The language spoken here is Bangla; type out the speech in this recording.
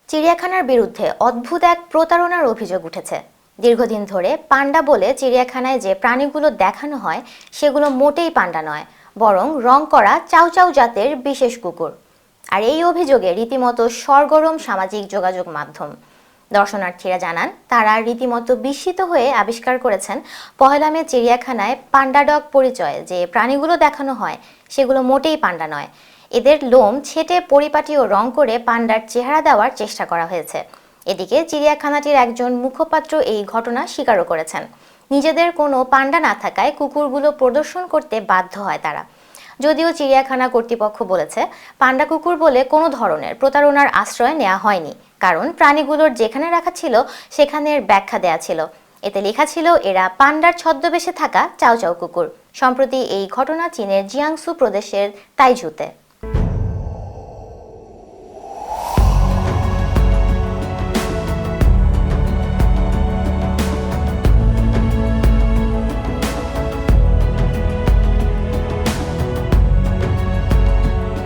চিড়িয়াখানার বিরুদ্ধে অদ্ভুত এক প্রতারণার অভিযোগ উঠেছে। দীর্ঘদিন ধরে পান্ডা বলে চিড়িয়াখানায় যে প্রাণীগুলো দেখানো হয় সেগুলো মোটেই পান্ডা নয়, বরং রং করা চাউ চাউ জাতের বিশেষ কুকুর। আর এই অভিযোগে রীতিমতো সরগরম সামাজিক যোগাযোগ মাধ্যম। দর্শনার্থীরা জানান তারা রীতিমতো বিস্মিত হয়ে আবিষ্কার করেছেন ১লা মে চিড়িয়াখানায় পান্ডা ডগ পরিচয়ে যে প্রাণীগুলো দেখানো হয় সেগুলো মোটেই পান্ডা নয়। এদের লোম ছেটে পরিপাটি ও রং করে পান্ডার চেহারা দেওয়ার চেষ্টা করা হয়েছে। এদিকে চিড়িয়াখানাটির একজন মুখপাত্র এই ঘটনা স্বীকারও করেছেন। নিজেদের কোনো পান্ডা না থাকায় কুকুরগুলো প্রদর্শন করতে বাধ্য হয় তারা। যদিও চিড়িয়াখানা কর্তৃপক্ষ বলেছে পান্ডা কুকুর বলে কোনো ধরনের প্রতারণার আশ্রয় নেওয়া হয়নি, কারণ প্রাণীগুলোর যেখানে রাখা ছিল সেখানের ব্যাখ্যা দেয়া ছিল। এতে লেখা ছিল এরা পান্ডার ছদ্মবেশে থাকা চাউ চাউ কুকুর। সম্প্রতি এই ঘটনা চীনের জিয়াংসু প্রদেশের তাইঝুতে।